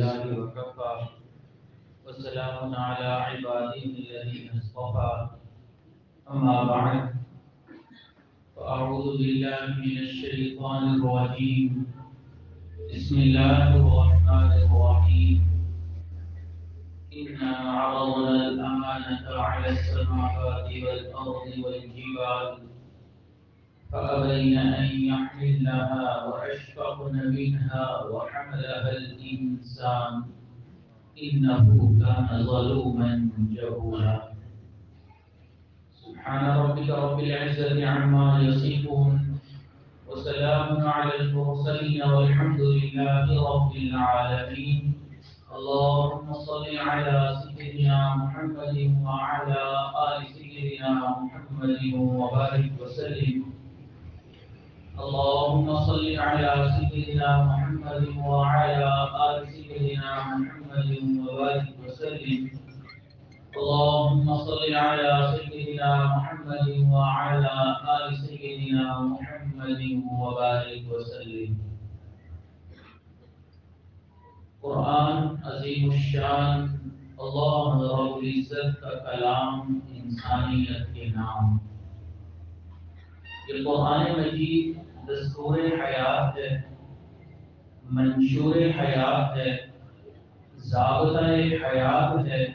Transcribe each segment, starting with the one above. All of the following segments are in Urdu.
لله وكفى وسلام على عباده الذين اصطفى أما بعد فأعوذ بالله من الشيطان الرجيم بسم الله الرحمن الرحيم إنا عرضنا الأمانة على السماوات والأرض والجبال فأبين أن يحملنها وأشفقن منها وحملها الإنسان إنه كان ظلوما جهولا سبحان ربك رب العزة عما يصفون وسلام على المرسلين والحمد لله رب العالمين اللهم صل على سيدنا محمد وعلى آل سيدنا محمد وبارك وسلم اللهم صل على سيدنا محمد وعلى آل سيدنا محمد وبارك وسلم اللهم صل على سيدنا محمد وعلى آل سيدنا محمد وبارك وسلم قرآن عظیم الشان اللہ رب العزت کا کلام انسانیت کے نام یہ قرآن مجید دستور حیات ہے منشور حیات ہے ضابطہ حیات ہے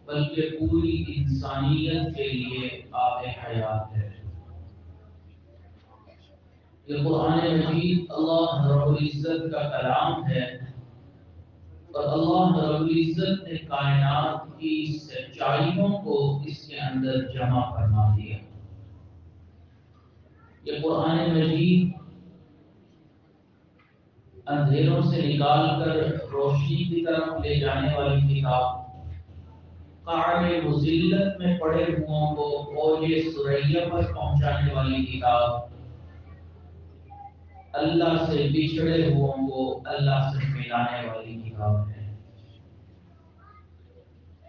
بلکہ پوری انسانیت کے لیے آب حیات ہے یہ قرآن مجید اللہ رب العزت کا کلام ہے اور اللہ رب العزت نے کائنات کی سچائیوں کو اس کے اندر جمع فرما دیا یہ قرآن مجید اندھیروں سے نکال کر روشنی کی طرف لے جانے والی کتاب قعر مذلت میں پڑے ہوں کو اوج ثریا پر پہنچانے والی کتاب اللہ سے بچھڑے ہوں کو اللہ سے ملانے والی کتاب ہے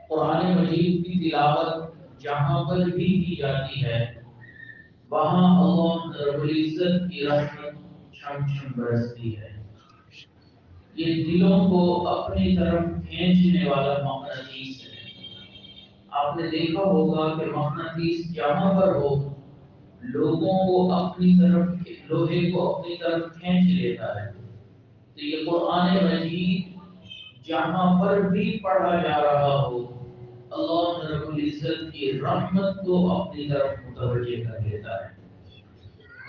قرآن مجید کی تلاوت جہاں پر بھی کی جاتی ہے وہاں اللہ رب العزت کی رحمت چھم چھم برستی ہے یہ دلوں کو اپنی طرف کھینچنے والا مقناطیس ہے آپ نے دیکھا ہوگا کہ مقناطیس جہاں پر ہو لوگوں کو اپنی طرف لوہے کو اپنی طرف کھینچ لیتا ہے تو یہ قرآن مجید جہاں پر بھی پڑھا جا رہا ہو اللہ رب العزت کی رحمت کو اپنی طرف متوجہ کر لیتا ہے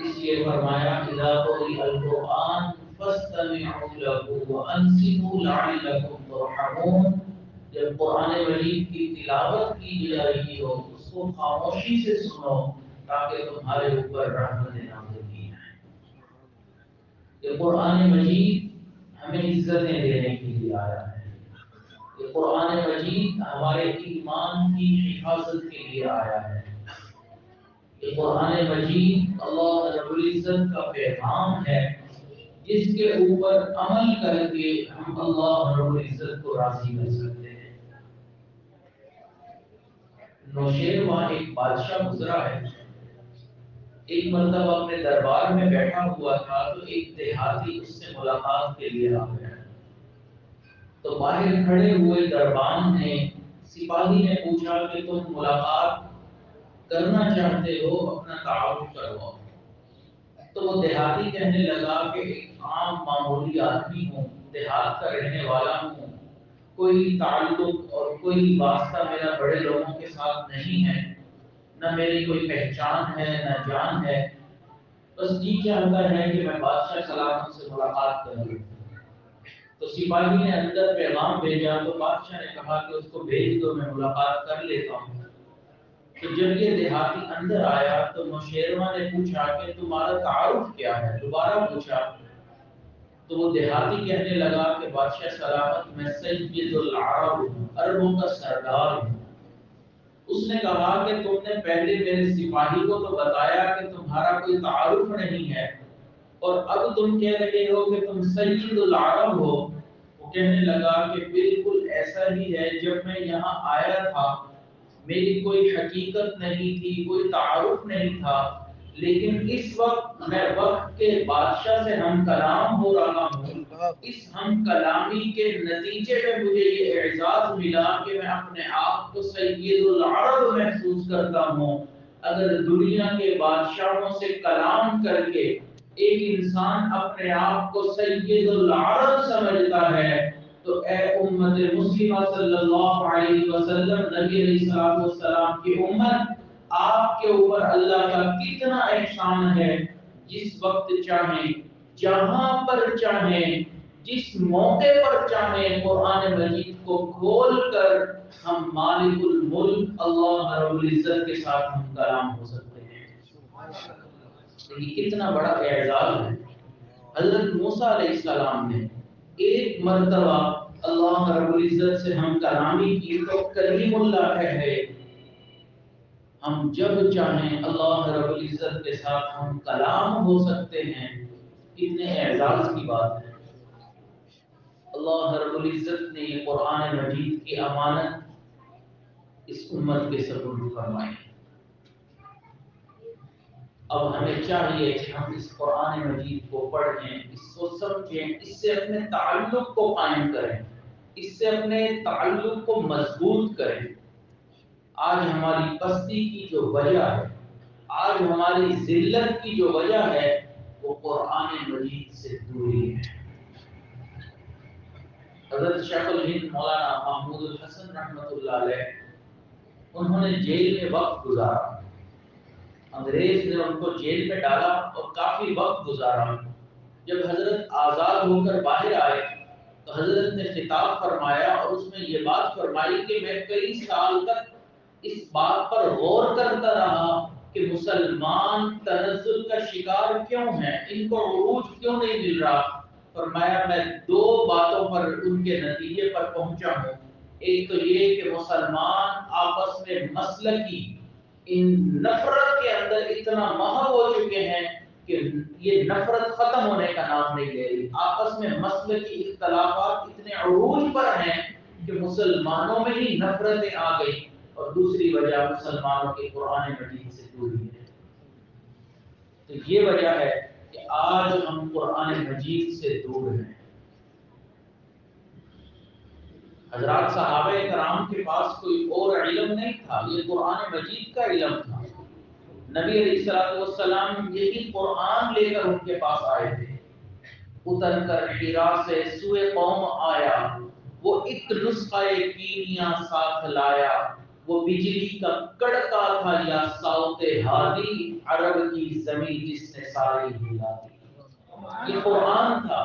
اس لیے فرمایا اذا قرئ القرآن فاستمعوا له وانصتوا لعلكم ترحمون جب قرآن مجید کی تلاوت کی جا رہی ہو اس کو خاموشی سے سنو تاکہ تمہارے اوپر رحمت نازل کی جائے یہ قرآن مجید ہمیں عزتیں دینے کے لیے آیا ہے یہ قرآن مجید ہمارے ایمان کی حفاظت کے لیے آیا ہے یہ قرآن مجید اللہ رب العزت کا پیغام ہے جس کے اوپر عمل کر کے ہم اللہ رب العزت کو راضی کر سکتے ہیں نوشیروان ایک بادشاہ گزرا ہے ایک مرتبہ اپنے دربار میں بیٹھا ہوا تھا تو ایک دیہاتی اس سے ملاقات کے لیے آ گیا تو باہر کھڑے ہوئے دربان نے سپاہی نے پوچھا کہ تم ملاقات کرنا چاہتے ہو اپنا تعارف کرواؤ تو وہ دیہاتی کہنے لگا کہ ایک عام معمولی آدمی ہوں دیہات کا رہنے والا ہوں کوئی تعلق اور کوئی واسطہ میرا بڑے لوگوں کے ساتھ نہیں ہے نہ میری کوئی پہچان ہے نہ جان ہے بس جی چاہتا ہے کہ میں بادشاہ سلامت سے ملاقات کروں تو سپاہی نے اندر پیغام بھیجا تو بادشاہ نے کہا کہ اس کو بھیج دو میں ملاقات کر لیتا ہوں تو جب یہ دیہاتی اندر آیا تو نوشیروان نے پوچھا کہ تمہارا تعارف کیا ہے دوبارہ پوچھا تو وہ دیہاتی کہنے لگا کہ بادشاہ سلامت میں سید العرب عربوں کا سردار ہوں اس نے کہا کہ تم نے پہلے میرے سپاہی کو تو بتایا کہ تمہارا کوئی تعارف نہیں ہے اور اب تم کہہ رہے ہو کہ تم سید العرب ہو وہ کہنے لگا کہ بالکل ایسا ہی ہے جب میں یہاں آیا تھا میری کوئی حقیقت نہیں تھی کوئی تعارف نہیں تھا لیکن اس وقت میں وقت کے بادشاہ سے ہم کلام ہو رہا ہوں، اس ہم کلامی کے نتیجے میں مجھے یہ اعزاز ملا کہ میں اپنے آپ کو سید العرب محسوس کرتا ہوں۔ اگر دنیا کے بادشاہوں سے کلام کر کے ایک انسان اپنے آپ کو سید العرب سمجھتا ہے تو اے امت مسلمہ صلی اللہ علیہ وسلم، نبی علیہ السلام کی امت، آپ کے اوپر اللہ کا کتنا احسان ہے۔ جس وقت چاہیں، جہاں پر چاہیں، جس موقع پر چاہیں، قرآن مجید کو کھول کر ہم مالک الملک اللہ رب العزت کے ساتھ ہم کلام ہو سکتے ہیں۔ یہ کتنا بڑا اعزاز ہے۔ حضرت موسیٰ علیہ السلام نے ایک مرتبہ اللہ رب العزت سے ہم کلامی کی تو کلیم اللہ ہے۔ ہم جب چاہیں اللہ رب العزت کے ساتھ ہم کلام ہو سکتے ہیں، کتنے اعزاز کی بات ہے۔ اللہ رب العزت نے یہ قرآن مجید کی امانت اس امت کے سپرد فرمائی۔ اب ہمیں چاہیے کہ ہم اس قرآن مجید کو پڑھیں، اس کو سمجھیں، اس سے اپنے تعلق کو قائم کریں، اس سے اپنے تعلق کو مضبوط کریں۔ آج ہماری پستی کی جو وجہ ہے، آج ہماری ذلت کی جو وجہ ہے، وہ قرآن مجید سے دوری ہے۔ حضرت شیخ الہند مولانا محمود الحسن رحمۃ اللہ علیہ، انہوں نے جیل میں وقت گزارا، انگریز نے ان کو جیل میں ڈالا اور کافی وقت گزارا۔ جب حضرت آزاد ہو کر باہر آئے تو حضرت نے خطاب فرمایا اور اس میں یہ بات فرمائی کہ میں کئی سال تک اس بات پر غور کرتا رہا کہ مسلمان تنزل کا شکار کیوں ہیں، ان کو عروج کیوں نہیں مل رہا۔ فرمایا میں دو باتوں پر ان کے نتیجے پر پہنچا ہوں۔ ایک تو یہ کہ مسلمان آپس میں مسلکی ان نفرت کے اندر اتنا محو ہو چکے ہیں کہ یہ نفرت ختم ہونے کا نام نہیں لے رہی۔ آپس میں مسلکی اختلافات اتنے عروج پر ہیں کہ مسلمانوں میں ہی نفرتیں آ گئی، اور دوسری وجہ مسلمانوں کے قرآن مجید سے دوری ہے۔ تو یہ وجہ ہے کہ آج ہم قرآن مجید سے دور ہیں۔ حضرات صحابہ کرام کے پاس کوئی اور علم نہیں تھا، یہ قرآن مجید کا علم تھا۔ نبی علیہ السلام یہی قرآن لے کر ان کے پاس آئے تھے۔ اتر کر حرا سے سوئے قوم آیا، وہ ایک نسخہ کیمیا ساتھ لایا، وہ بجلی کا کڑکا تھا یا صوت ہادی، عرب کی زمین جس نے ساری ہلا دی۔ یہ قرآن تھا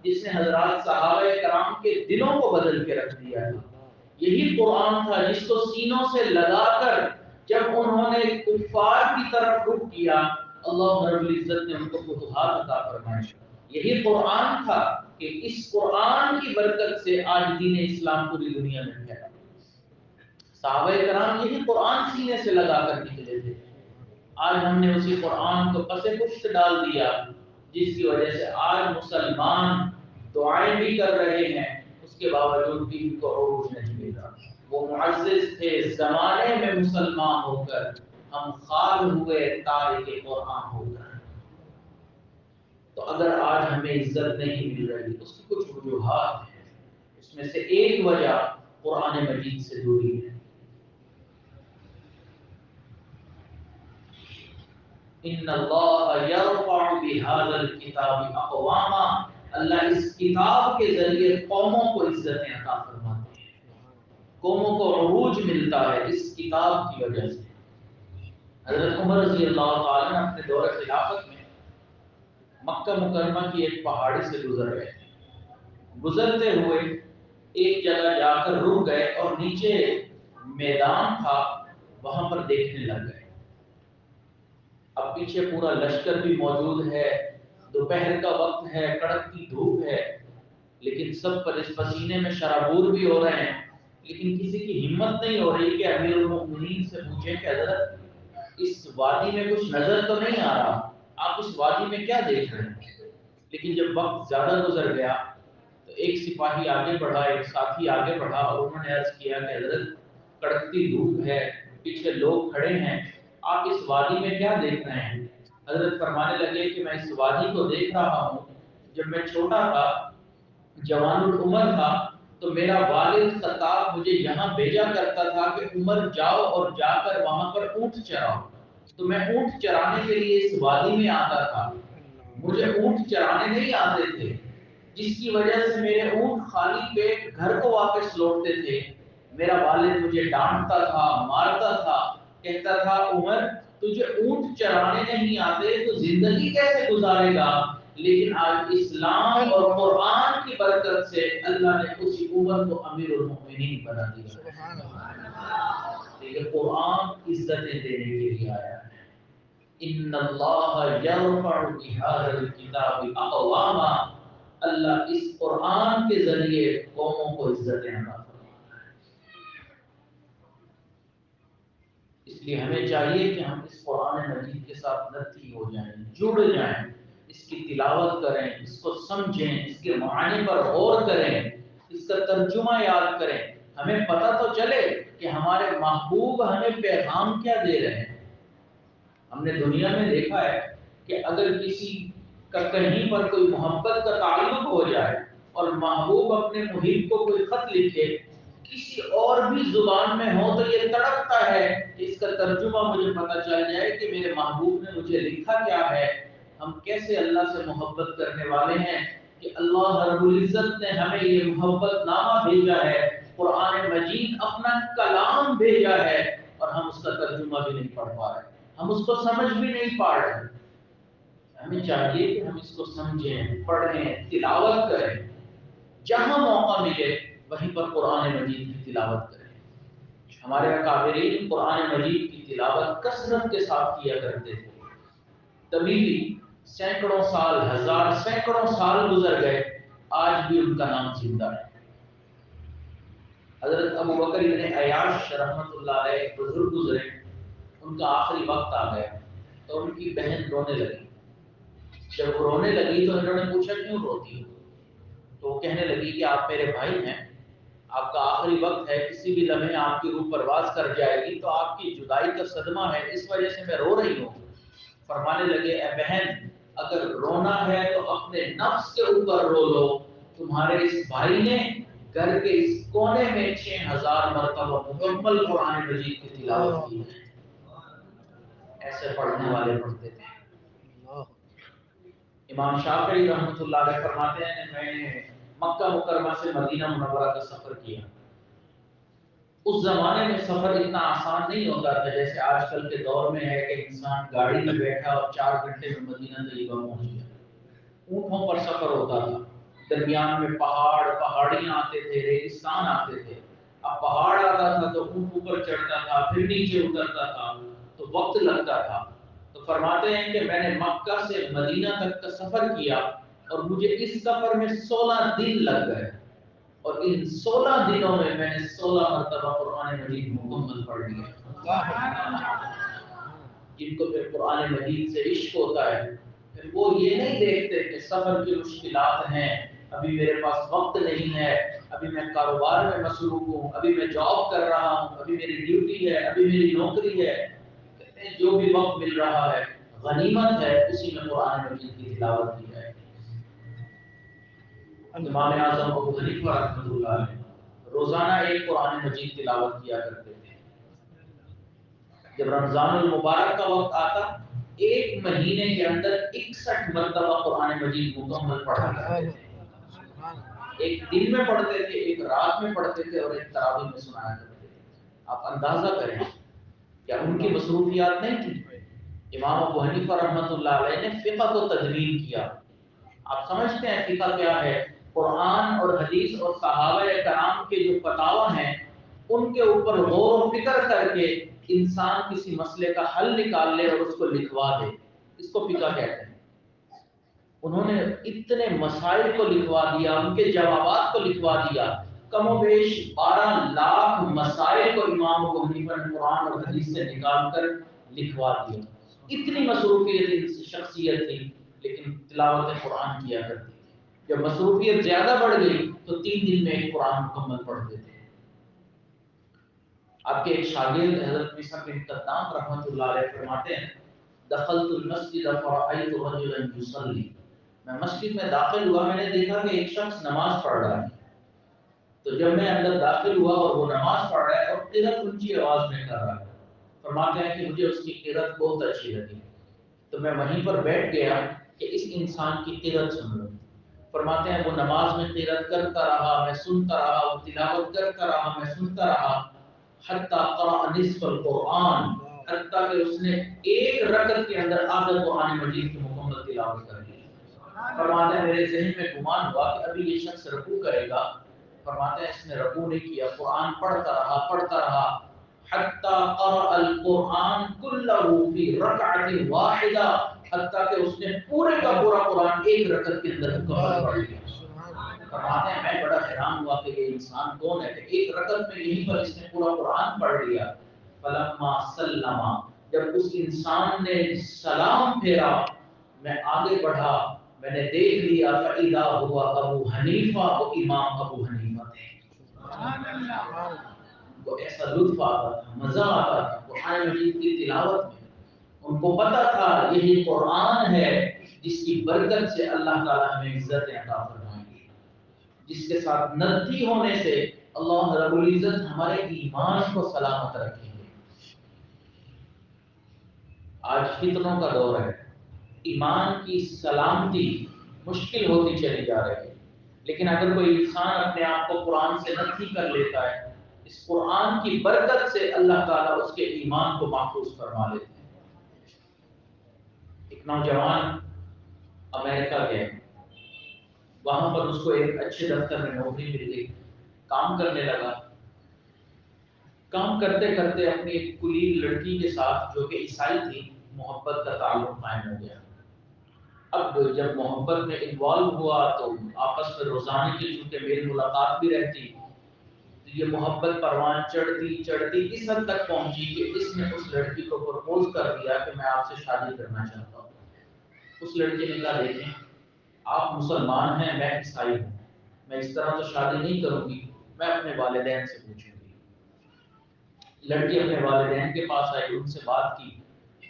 جس نے حضرات صحابہ کرام کے دلوں کو بدل کے رکھ دیا تھا۔ یہی قرآن تھا جس کو سینوں سے لگا کر جب انہوں نے کفار کی طرف رخ کیا، اللہ رب العزت نے ان کو فتوحات عطا فرمائے۔ یہی قرآن تھا کہ اس قرآن کی برکت سے آج دین اسلام پوری دنیا میں پھیلا۔ صحابہ کرام یہی قرآن سینے سے لگا کر نکلے تھے۔ آج ہم نے اسی قرآن کو پس پشت ڈال دیا، جس کی وجہ سے آج مسلمان دعائیں بھی کر رہے ہیں، اس کے باوجود بھی ان کو عروج نہیں مل رہا۔ وہ معزز تھے زمانے میں مسلمان ہو کر، ہم خال ہوئے تارک قرآن ہو کر۔ تو اگر آج ہمیں عزت نہیں مل رہی، اس کی کچھ وجوہات ہیں۔ اس میں سے ایک وجہ قرآن مجید سے دوری ہے۔ ان اللہ یرفع بہذا الکتاب اقواما، اللہ اس کتاب کے ذریعے قوموں کو عزتیں عطا فرماتے ہیں، قوموں کو عروج ملتا ہے اس کتاب کی وجہ سے۔ حضرت عمر رضی اللہ تعالیٰ عنہ اپنے دور خلافت میں مکہ مکرمہ کی ایک پہاڑی سے گزر گئے، گزرتے ہوئے ایک جگہ جا کر رک گئے اور نیچے میدان تھا، وہاں پر دیکھنے لگ گئے۔ اب پیچھے پورا لشکر بھی موجود ہے، دوپہر کا وقت ہے، کڑکتی دھوپ ہے، لیکن سب پر اس پسینے میں شرابور بھی ہو رہے ہیں، لیکن کسی کی ہمت نہیں ہو رہی کہ امیر المؤمنین سے پوچھیں کہ حضرت اس وادی میں کچھ نظر تو نہیں آ رہا، آپ اس وادی میں کیا دیکھ رہے ہیں؟ لیکن جب وقت زیادہ گزر گیا تو ایک سپاہی آگے بڑھا، ایک ساتھی آگے بڑھا اور انہوں نے عرض کیا کہ حضرت کڑکتی دھوپ ہے، پیچھے لوگ کھڑے ہیں، آپ اس وادی میں کیا دیکھ رہے ہیں؟ حضرت فرمانے لگے کہ میں اس وادی کو دیکھ رہا ہوں، جب میں چھوٹا تھا، جوان العمر تھا، تو میرا والد خطاب مجھے یہاں بھیجا کرتا تھا کہ عمر جاؤ اور جا کر وہاں پر اونٹ چراؤ۔ تو میں اونٹ چرانے کے لیے اس وادی میں آتا تھا، مجھے اونٹ چرانے نہیں آتے تھے، جس کی وجہ سے میرے اونٹ خالی پیٹ گھر کو واپس لوٹتے تھے۔ میرا والد مجھے ڈانٹتا تھا، مارتا تھا، کہتا تھا عمر تجھے اونٹ چرانے نہیں آتے تو زندگی کیسے گزارے گا؟ لیکن آج اسلام اور قرآن کی برکت سے اللہ نے اسی عمر کو امیر المؤمنین بنا دیا۔ لیکن قرآن عزتیں دینے کے لیے آیا ہے۔ ان اللہ یرفع بہذا الکتاب اقواما، اللہ اس قرآن کے ذریعے قوموں کو عزتیں عطا فرماتا ہے۔ اس لیے ہمیں چاہیے کہ ہم اس قرآن مجید کے ساتھ نتی ہو جائیں، جڑ جائیں، اس کی تلاوت کریں، اس کو سمجھیں، اس کے معنی پر غور کریں، اس کا ترجمہ یاد کریں، ہمیں پتہ تو چلے کہ ہمارے محبوب ہمیں پیغام کیا دے رہے ہیں۔ ہم نے دنیا میں دیکھا ہے کہ اگر کسی کا کہیں پر کوئی محبت کا تعلق ہو جائے اور محبوب اپنے محب کو کوئی خط لکھے کسی اور بھی زبان میں ہو تو یہ تڑپتا ہے کہ اس کا ترجمہ مجھے پتہ چل جائے کہ میرے محبوب نے مجھے لکھا کیا ہے۔ ہم کیسے اللہ سے محبت کرنے والے ہیں کہ اللہ رب العزت نے ہمیں یہ محبت نامہ بھیجا ہے، قرآن مجید اپنا کلام بھیجا ہے، اور ہم اس کا ترجمہ بھی نہیں پڑھ پا رہے، ہم اس کو سمجھ بھی نہیں پا رہے۔ ہمیں چاہیے کہ ہم اس کو سمجھیں، پڑھیں، تلاوت کریں، جہاں موقع ملے وہیں پر قرآن مجید کی تلاوت کریں۔ ہمارے اکابرین قرآن مجید کی تلاوت کثرت کے ساتھ کیا کرتے تھے، تبھی بھی سینکڑوں سال، ہزار سینکڑوں سال گزر گئے، آج بھی ان کا نام زندہ ہے۔ حضرت ابو بکر ابن عیاش رحمۃ اللہ علیہ ایک بزرگ گزرے، ان کا آخری وقت آ گیا تو ان کی بہن رونے لگی۔ جب وہ رونے لگی تو انہوں نے پوچھا کیوں روتی ہو؟ تو وہ کہنے لگی کہ آپ میرے بھائی ہیں، آپ کا آخری وقت ہے، کسی بھی لمحے آپ کی روح پرواز کر جائے گی، تو آپ کی جدائی کا صدمہ ہے، اس وجہ سے میں رو رہی ہوں۔ فرمانے لگے اے بہن، اگر رونا ہے تو اپنے نفس کے اوپر رو لو، تمہارے اس بھائی نے گھر کے اس کونے میں 6000 مرتبہ مکمل قرآن مجید کی تلاوت کی ہے۔ ایسے پڑھنے والے پڑھتے تھے۔ امام شافعی رحمۃ اللہ علیہ فرماتے ہیں کہ میں نے مکہ مکرمہ سے مدینہ منورہ کا سفر کیا۔ اس زمانے میں سفر اتنا آسان نہیں ہوتا تھا جیسے آج کل کے دور میں ہے کہ انسان گاڑی میں بیٹھا اور 4 گھنٹے میں مدینہ طیبہ پہنچ گیا۔ اونٹوں پر سفر ہوتا تھا، درمیان میں پہاڑیاں آتے تھے، ریگستان آتے تھے۔ اب پہاڑ آتا تھا تو اونٹ اوپر چڑھتا تھا، پھر نیچے اترتا تھا تو وقت لگتا تھا۔ تو فرماتے ہیں کہ میں نے مکہ سے مدینہ تک کا سفر کیا اور مجھے اس سفر میں 16 دن لگ گئے، اور ان 16 دنوں میں میں نے 16 مرتبہ قرآن مجید مکمل پڑھ لیا۔ جن کو پھر قرآن مجید سے عشق ہوتا ہے، پھر وہ یہ نہیں دیکھتے کہ سفر کی مشکلات ہیں، ابھی میرے پاس وقت نہیں ہے، ابھی میں کاروبار میں مصروف ہوں، ابھی میں جاب کر رہا ہوں، ابھی میری ڈیوٹی ہے، ابھی میری نوکری ہے۔ کہتے ہیں جو بھی وقت مل رہا ہے غنیمت ہے، اسی میں قرآن مجید کی تلاوت کی جائے۔ امام اعظم ابو حنیفہ رحمۃ اللہ علیہ روزانہ ایک قرآن مجید تلاوت کیا کرتے تھے۔ جب رمضان المبارک کا وقت آتا، ایک مہینے کے اندر 61 مرتبہ قرآن مجید مکمل پڑھا کرتے تھے۔ ایک دن میں پڑھتے تھے، ایک رات میں پڑھتے تھے، اور ایک تراویح میں سنایا کرتے تھے۔ آپ اندازہ کریں کیا ان کی مصروفیات نہیں تھی؟ امام ابو حنیفہ رحمۃ اللہ علیہ نے فقہ کو تدوین کیا۔ آپ سمجھتے ہیں فقہ کیا ہے؟ قرآن اور حدیث اور صحابہ کرام کے جو فتاوی ہیں ان کے اوپر غور و فکر کر کے انسان کسی مسئلے کا حل نکال لے اور اس کو لکھوا دے، اس کو فقہ کہتے ہیں۔ انہوں نے اتنے مسائل کو لکھوا دیا، ان کے جوابات کو لکھوا دیا، کم و بیش 12 لاکھ مسائل کو امام ابو حنیفہ نے قرآن اور حدیث سے نکال کر لکھوا دیا۔ اتنی مصروفیت شخصیت تھی، لیکن تلاوت قرآن کیا کرتی تھی۔ جب مصروفیت زیادہ بڑھ گئی تو 3 دن میں ایک قرآن مکمل پڑھتے تھے۔ آپ کے ایک شاگرد حضرت مصعب بن قدام رحمۃ اللہ علیہ فرماتے ہیں دخلت المسجد فرأيت رجلا يصلي، میں مسجد میں داخل ہوا، میں نے دیکھا کہ ایک شخص نماز پڑھ رہا ہے. تو جب میں اندر داخل ہوا اور وہ نماز پڑھ رہا ہے اور قرأت اونچی آواز میں کر رہا ہے، فرماتے ہیں کہ مجھے اس کی قرأت بہت اچھی لگی، تو میں وہیں پر بیٹھ گیا کہ اس انسان کی قرأت سن لوں. فرماتے ہیں وہ نماز میں قرأت کرتا رہا، میں سنتا رہا، وہ تلاوت کرتا رہا، میں سنتا رہا، حتی قرأ نصف القرآن، حتیٰ کہ اس نے ایک رکعت کے اندر آدھا قرآن مجید کی مکمل تلاوت کر لی. فرماتے ہیں میرے ذہن میں گمان ہوا کہ ابھی یہ شخص رکوع کرے گا. فرماتے ہیں اس نے رکوع نہیں کیا، قرآن پڑھتا رہا حتیٰ قرأ القرآن کلہ فی رکعت واحدہ، حتیٰ کہ اس نے پورے کا پورا قرآن ایک رکعت کے اندر مکمل پڑھ لیا. فرماتے ہیں میں بڑا حیران ہوا کہ یہ انسان کون ہے کہ ایک رکعت میں یہیں پر اس نے پورا قرآن پڑھ لیا. فلما سلم، جب اس انسان نے سلام پھیرا، میں آگے بڑھا، میں نے دیکھ لیا فإذا ہوا ابو حنیفہ، وہ امام ابو حنیفہ تھے. ان کو ایسا لطف آتا تھا، مزہ آتا تھا قرآن مجید کی تلاوت میں. ان کو پتا تھا یہی قرآن ہے جس کی برکت سے اللہ تعالیٰ ہمیں عزت عطا فرمائیں گے، جس کے ساتھ ندی ہونے سے اللہ رب العزت ہمارے ایمان کو سلامت رکھیں گے. آج فتنوں کا دور ہے، ایمان کی سلامتی مشکل ہوتی چلی جا رہی ہے، لیکن اگر کوئی انسان اپنے آپ کو قرآن سے نتھی کر لیتا ہے، اس قرآن کی برکت سے اللہ تعالیٰ اس کے ایمان کو محفوظ فرما لیتے ہیں. ایک نوجوان امریکہ گیا، وہاں پر اس کو ایک اچھے دفتر میں نوکری مل گئی، کام کرنے لگا. کام کرتے کرتے اپنی ایک کلیگ لڑکی کے ساتھ جو کہ عیسائی تھی محبت کا تعلق قائم ہو گیا. اب جب محبت میں انوالو ہوا تو آپس میں روزانے کی چونکہ میل ملاقات بھی رہتی، تو یہ محبت پروان چڑھتی اس حد تک پہنچی کہ اس نے اس لڑکی کو پرپوز کر دیا کہ میں آپ سے شادی کرنا چاہتا ہوں. اس لڑکی نے کہا دیکھیں آپ مسلمان ہیں، میں عیسائی ہوں، میں اس طرح تو شادی نہیں کروں گی، میں اپنے والدین سے پوچھوں گی. لڑکی اپنے والدین کے پاس آئی، ان سے بات کی.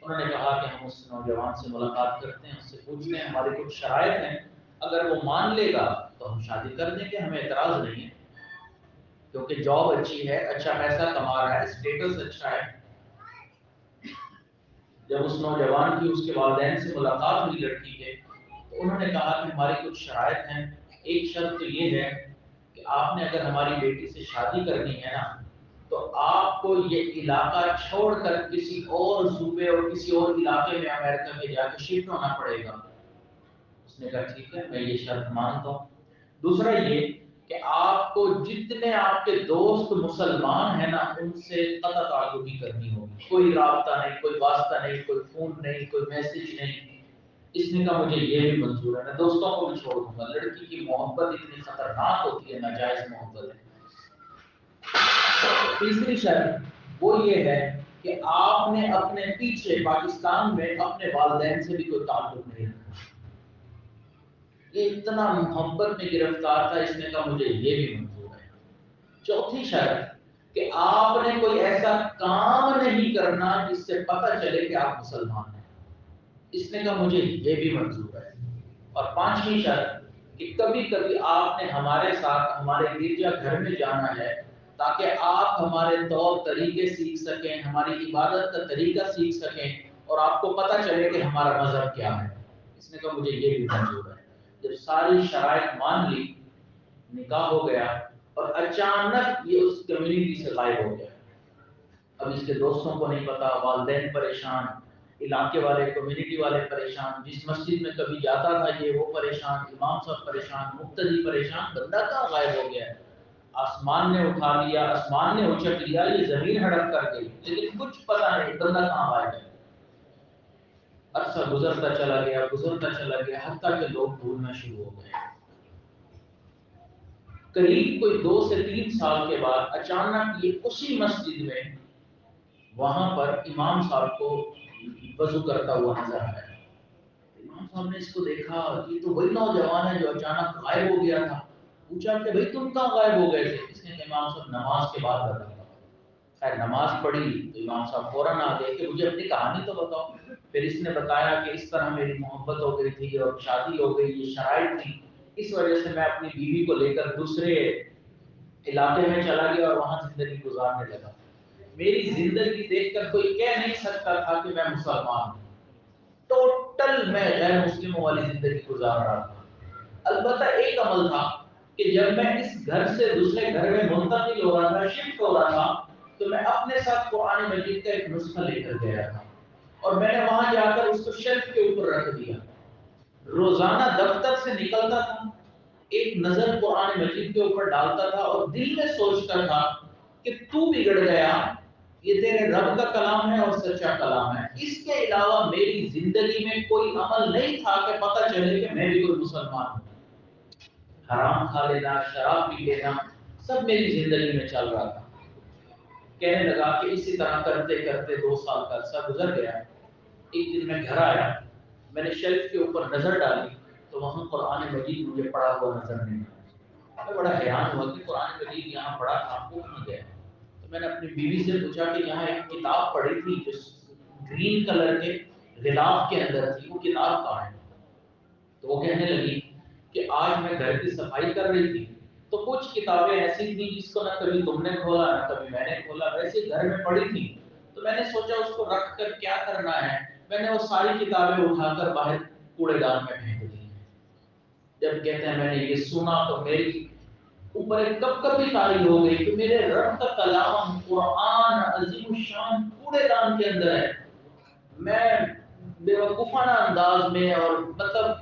انہوں نے کہا کہ ہم اس نوجوان سے ملاقات کرتے ہیں، اس سے پوچھتے ہیں، ہماری کچھ شرائط ہیں، اگر وہ مان لے گا تو ہم شادی کر دیں گے، ہمیں اعتراض نہیں ہے، کیونکہ جاب اچھی ہے، اچھا پیسہ کما رہا ہے، اسٹیٹس اچھا ہے. جب اس نوجوان کی اس کے والدین سے ملاقات ہوئی لڑکی کے، تو انہوں نے کہا کہ ہماری کچھ شرائط ہیں. ایک شرط تو یہ ہے کہ آپ نے اگر ہماری بیٹی سے شادی کرنی ہے نا تو آپ کو یہ علاقہ چھوڑ کر کسی اور صوبے اور کسی اور علاقے میں امریکہ میں جا کے شفٹ ہونا پڑے گا. اس نے کہا ٹھیک ہے میں یہ شرط مانتا ہوں. دوسرا یہ کہ آپ کو جتنے آپ کے دوست مسلمان ہیں نا ان سے قطع تعلقی کرنی ہوگی، کوئی رابطہ نہیں، کوئی واسطہ نہیں، کوئی فون نہیں، کوئی میسج نہیں. اس نے کہا مجھے یہ بھی منظور ہے، میں دوستوں کو بھی چھوڑ دوں گا. لڑکی کی محبت اتنی خطرناک ہوتی ہے، ناجائز محبت ہے. تیسری شرط وہ یہ ہے کہ آپ نے اپنے پیچھے پاکستان میں اپنے والدین سے بھی کوئی تعلق نہیں رکھنا. یہ اتنا محبت میں گرفتار تھا، اس نے کہا مجھے یہ بھی منظور ہے. چوتھی شرط کہ آپ نے کوئی ایسا کام نہیں کرنا جس سے پتہ چلے کہ آپ مسلمان ہیں. اس نے کہا مجھے یہ بھی منظور ہے. اور پانچویں شرط کہ کبھی کبھی آپ نے ہمارے ساتھ ہمارے گرجا گھر میں جانا ہے تاکہ آپ ہمارے طور طریقے سیکھ سکیں، ہماری عبادت کا طریقہ سیکھ سکیں اور آپ کو پتہ چلے کہ ہمارا مذہب کیا ہے. اس نے کہا مجھے یہ بھی منظور ہے. جب ساری شرائط مان لی، نکاح ہو گیا اور اچانک یہ اس کمیونٹی سے غائب ہو گیا. اب اس کے دوستوں کو نہیں پتا، والدین پریشان، علاقے والے کمیونٹی والے پریشان، جس مسجد میں کبھی جاتا تھا یہ وہ پریشان، امام صاحب پریشان، مقتدی پریشان، بندہ کہاں غائب ہو گیا ہے. آسمان نے اٹھا لیا، آسمان نے اچک لیا، یہ زمین ہڑپ کر گئی، لیکن کچھ پتا نہیں بندہ کہاں غائب ہے. عرصہ گزرتا چلا گیا حتیٰ کہ لوگ بھولنا شروع ہو گئے. قریب کوئی 2 سے 3 سال کے بعد اچانک یہ اسی مسجد میں وہاں پر امام صاحب کو وضو کرتا ہوا نظر آیا. امام صاحب نے اس کو دیکھا، یہ تو وہی نوجوان ہے جو اچانک غائب ہو گیا تھا. پوچھا کہ بھئی تم کہاں غائب ہو گئے تھے؟ اس نے کہا امام صاحب نماز کے بعد رہا تھا. خیر نماز پڑھی تو امام صاحب فوراً آ گئے کہ مجھے اپنی کہانی تو بتاؤ. پھر اس نے بتایا کہ اس طرح میری محبت ہو گئی تھی اور شادی ہو گئی، یہ شرائط تھی، اس وجہ سے میں اپنی بیوی کو لے کر دوسرے علاقے میں چلا گیا اور وہاں زندگی گزارنے لگا. میری زندگی دیکھ کر کوئی کہہ نہیں سکتا تھا کہ میں مسلمان ہوں. ٹوٹل میں غیر مسلموں والی زندگی گزار رہا تھا. البتہ ایک عمل تھا کہ جب میں اس گھر سے دوسرے گھر میں منتقل ہو رہا تھا، شفٹ ہو رہا تھا، تو میں اپنے ساتھ قرآن مجید کا ایک نسخہ لے کر گیا تھا اور میں نے وہاں جا کر اس کو شیلف کے اوپر رکھ دیا. روزانہ دفتر سے نکلتا تھا، ایک نظر قرآن مجید کے اوپر ڈالتا تھا اور دل میں سوچتا تھا کہ تو بگڑ گیا، یہ تیرے رب کا کلام ہے اور سچا کلام ہے. اس کے علاوہ میری زندگی میں کوئی عمل نہیں تھا کہ پتہ چلے کہ میں بھی کوئی مسلمان ہوں. حرام کھا لینا، شراب پی لینا، سب میری زندگی میں چل رہا تھا. کہنے لگا کہ اسی طرح کرتے کرتے 2 سال کا عرصہ گزر گیا. ایک دن میں گھر آیا، میں نے شیلف کے اوپر نظر ڈالی تو وہاں قرآن مجید مجھے پڑھا ہوا نظر نہیں آیا. میں بڑا حیران ہوا کہ قرآن مجید یہاں پڑھا تھا، وہ کہاں گیا. تو میں نے اپنی بیوی سے پوچھا کہ یہاں ایک کتاب پڑھی تھی جو گرین کلر کے غلاف کے اندر تھی، وہ کتاب کہاں ہے؟ تو وہ کہنے لگی کہ آج میں گھر کی صفائی کر رہی تھی تو کچھ کتابیں ایسی تھیں جس کو نہ کبھی تم نے کھولا نہ کبھی میں نے کھولا، ویسے گھر میں پڑی تھی، تو میں نے سوچا اس کو رکھ کر کیا کرنا ہے. میں نے وہ ساری کتابیں اٹھا کر باہر کوڑے دان میں پھینک دی. جب کہتے ہیں میں نے یہ سنا تو میری اوپر ایک کب کبھی تاری ہو گئی کہ میرے رب کا کلام قرآن عظیم الشان کوڑے دان کے اندر ہے. میں بیوقوفانہ انداز میں اور مطلب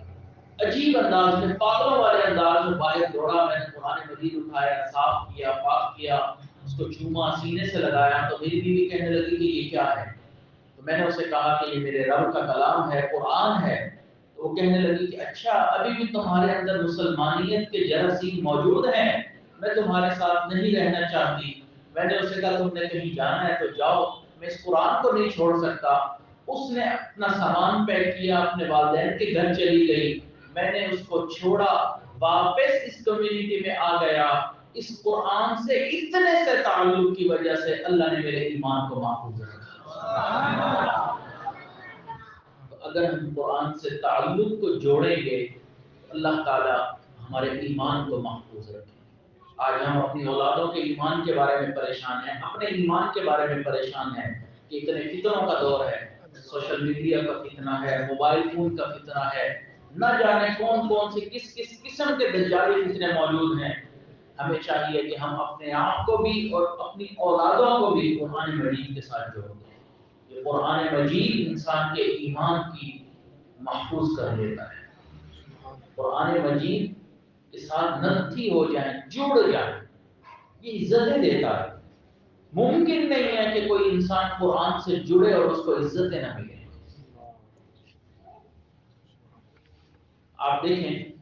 عجیب انداز میں، پاگلوں والے انداز میں باہر دوڑا. میں نے قرآن مجید اٹھایا، صاف کیا، پاک کیا، اس کو چوما، سینے سے لگایا. تو میری بیوی کہنے لگی کہ یہ کیا ہے؟ تو میں نے اسے کہا کہ یہ میرے رب کا کلام ہے، قرآن ہے. تو وہ کہنے لگی کہ اچھا ابھی بھی تمہارے اندر مسلمانیت کے جراثیم موجود ہیں، میں تمہارے ساتھ نہیں رہنا چاہتی. میں نے اسے کہا تم نے کہیں جانا ہے تو جاؤ، میں اس قرآن کو نہیں چھوڑ سکتا. اس نے اپنا سامان پیک کیا، اپنے والدین کے گھر چلی گئی. میں نے اس کو چھوڑا، واپس اس کمیونٹی میں آ گیا. اس قرآن سے اتنے سے تعلق کی وجہ سے اللہ نے میرے ایمان کو محفوظ رکھا. تو اگر ہم قرآن سے تعلق کو جوڑیں گے اللہ تعالیٰ ہمارے ایمان کو محفوظ رکھے. آج ہم اپنی اولادوں کے ایمان کے بارے میں پریشان ہیں، اپنے ایمان کے بارے میں پریشان ہیں کہ اتنے فتنوں کا دور ہے. سوشل میڈیا کا فتنہ ہے، موبائل فون کا فتنہ ہے، نہ جانے کون کون سے کس کس قسم کے دجالی فتنے موجود ہیں. ہمیں چاہیے کہ ہم اپنے آپ کو بھی اور اپنی اولادوں کو بھی قرآن مجید کے ساتھ جوڑ دیں. یہ قرآن مجید انسان کے ایمان کی محفوظ کر دیتا ہے. قرآن مجید کے ساتھ نتھی ہو جائیں، جڑ جائیں، یہ عزتیں دیتا ہے. ممکن نہیں ہے کہ کوئی انسان قرآن سے جڑے اور اس کو عزتیں نہ ملیں. آپ دیکھیں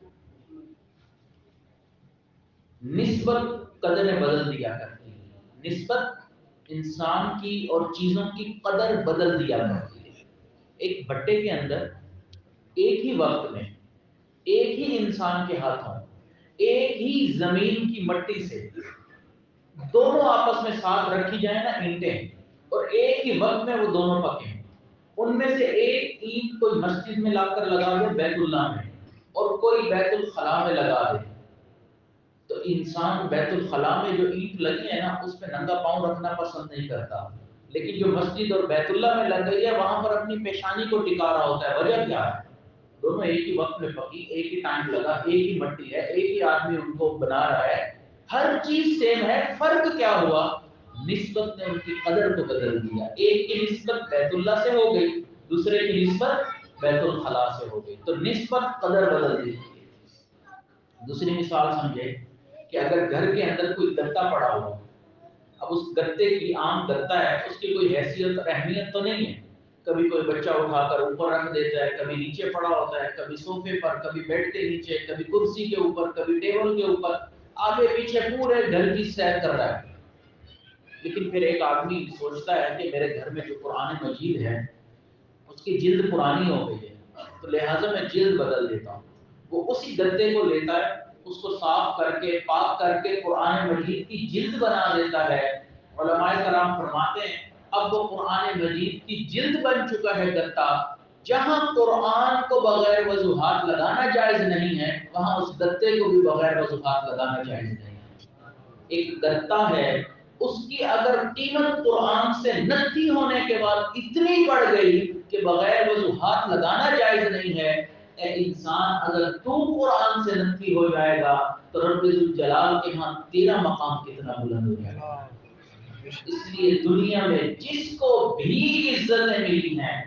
نسبت قدریں بدل دیا کرتی ہے، نسبت انسان کی اور چیزوں کی قدر بدل دیا کرتی ہے. ایک بٹے کے اندر ایک ہی وقت میں ایک ہی انسان کے ہاتھوں ایک ہی زمین کی مٹی سے دونوں آپس میں ساتھ رکھی جائیں نا اینٹیں، اور ایک ہی وقت میں وہ دونوں پکیں، ان میں سے ایک اینٹ کوئی مسجد میں لا کر لگا دے بیت اللہ میں اور کوئی بیت الخلاء میں لگا دے، تو انسان بیت الخلاء میں جو اینٹ لگی ہے نا اس پہ ننگا پاؤں رکھنا پسند نہیں کرتا، لیکن جو مسجد اور بیت اللہ میں لگ گئی ہے وہاں پر اپنی پیشانی کو ٹکا رہا ہوتا ہے. وجہ کیا ہے؟ دونوں ایک ہی وقت میں پکی، ایک ہی ٹائم لگا، ایک ہی مٹی ہے، ایک ہی آدمی ان کو بنا رہا ہے، ہر چیز سیم ہے. فرق کیا ہوا؟ نسبت نے ان کی قدر کو بدل دیا. ایک کی نسبت بیت اللہ سے ہو گئی، دوسرے کی نسبت بیت الخلاء سے ہو گئی، تو نسبت قدر بدل دی. دوسری مثال سمجھے کہ اگر گھر کے اندر کوئی گتا پڑا ہوا، اب اس گتے کی عام گتا ہے، اس کی کوئی حیثیت اور اہمیت تو نہیں ہے. کبھی کوئی بچہ اٹھا کر اوپر رکھ دیتا ہے، کبھی نیچے پڑا ہوتا ہے، کبھی صوفے پر، کبھی بیڈ کے نیچے، کبھی کرسی کے اوپر، کبھی ٹیبل کے اوپر، آگے پیچھے پورے گھر کی سیر کر رہا ہے. لیکن پھر ایک آدمی سوچتا ہے کہ میرے گھر میں جو قرآن مجید ہے اس کی جلد پرانی ہو گئی ہے، تو لہٰذا میں جلد بدل دیتا ہوں. وہ اسی گتے کو لیتا ہے، اس کو صاف کر کے پاک کر کے قرآن مجید کی جلد بنا دیتا ہے. علماء کرام فرماتے ہیں اب وہ قرآن مجید کی جلد بن چکا ہے گتا، جہاں قرآن کو بغیر وضوحات لگانا جائز نہیں ہے وہاں اس گتے کو بھی بغیر وضوحات لگانا جائز نہیں ہے۔ ایک گتا ہے، اس کی اگر قیمت قرآن سے نتی ہونے کے بعد اتنی بڑھ گئی کہ بغیر وضوحات لگانا جائز نہیں ہے، اے انسان اگر تو قرآن سے نتی ہو جائے گا تو رب الجلال کے ہاں تیرا مقام کتنا بلند ہو جائے گا۔ اس لیے دنیا میں جس کو بھی عزتیں ملی ہیں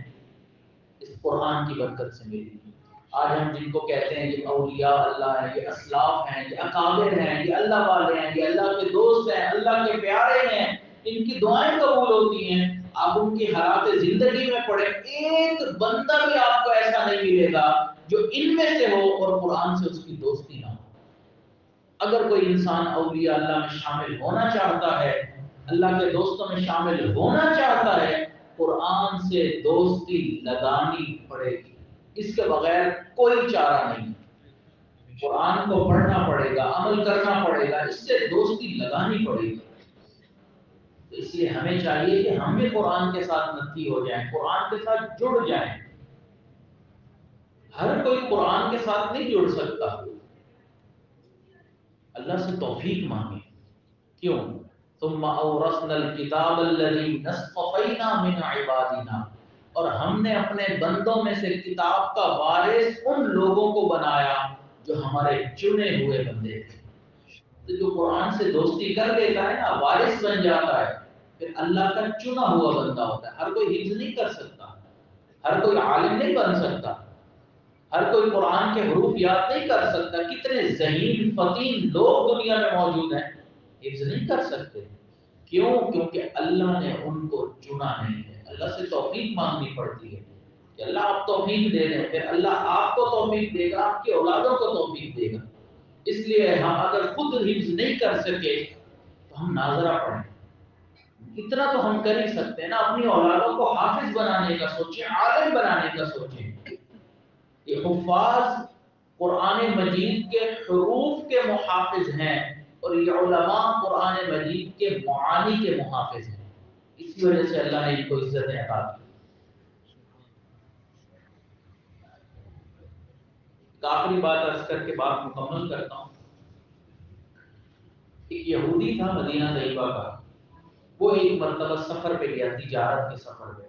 اس قرآن کی برکت سے ملی ہیں۔ آج ہم جن کو کہتے ہیں یہ اولیاء اللہ ہیں، یہ اسلاف ہیں، یہ اکابر ہیں، یہ اللہ والے ہیں، یہ اللہ کے دوست ہیں، اللہ کے پیارے ہیں، ان کی دعائیں قبول ہوتی ہیں، آپ ان کی حالات زندگی میں پڑھیں، ایک بندہ بھی آپ کو ایسا نہیں ملے گا جو ان میں سے ہو اور قرآن سے اس کی دوستی نہ ہو۔ اگر کوئی انسان اولیاء اللہ میں شامل ہونا چاہتا ہے، اللہ کے دوستوں میں شامل ہونا چاہتا ہے، قرآن سے دوستی لگانی پڑے گی، اس کے بغیر کوئی چارہ نہیں۔ قرآن کو پڑھنا پڑے گا، عمل کرنا پڑے گا، اس سے دوستی لگانی پڑے گی۔ تو اس لیے ہمیں چاہیے کہ ہم بھی قرآن کے ساتھ نتی ہو جائیں، قرآن کے ساتھ جڑ جائیں۔ ہر کوئی قرآن کے ساتھ نہیں جڑ سکتا، اللہ سے توفیق مانگے۔ کیوں؟ ثم اورثنا الکتاب الذی نصطفینا من عبادنا، اور ہم نے اپنے بندوں میں سے کتاب کا وارث ان لوگوں کو بنایا جو ہمارے چنے ہوئے بندے تھے۔ تو جو قرآن سے دوستی کر لیتا ہے نا، وارث بن جاتا ہے، پھر اللہ کا چنا ہوا بندہ ہوتا ہے۔ ہر کوئی حفظ نہیں کر سکتا، ہر کوئی عالم نہیں بن سکتا، ہر کوئی قرآن کے حروف یاد نہیں کر سکتا۔ کتنے ذہین فطین لوگ دنیا میں موجود ہیں، حفظ نہیں کر سکتے۔ کیوں؟ کیونکہ اللہ نے ان کو چنا نہیں ہے۔ اللہ سے توفیق مانگنی پڑتی ہے کہ اللہ آپ توفیق دے دیں، پھر اللہ آپ کو توفیق دے گا، آپ کی اولادوں کو توفیق دے گا۔ اس لیے ہم اگر خود حفظ نہیں کر سکے تو ہم ناظرہ پڑھیں، اتنا تو ہم کر ہی سکتے ہیں نا، اپنی اولادوں کو حافظ بنانے کا سوچیں، عالم بنانے کا سوچیں۔ یہ حفاظ قرآن مجید کے حروف کے محافظ ہیں، اور یہ علماء قرآن مجید کے معانی کے محافظ ہیں، اسی وجہ سے اللہ نے ان کو عزتیں عطا کی۔ ایک آخری بات عرض کر کے بات مکمل کرتا ہوں۔ ایک یہودی تھا مدینہ طیبہ کا، وہ ایک مرتبہ سفر پہ گیا، تجارت کے سفر پہ۔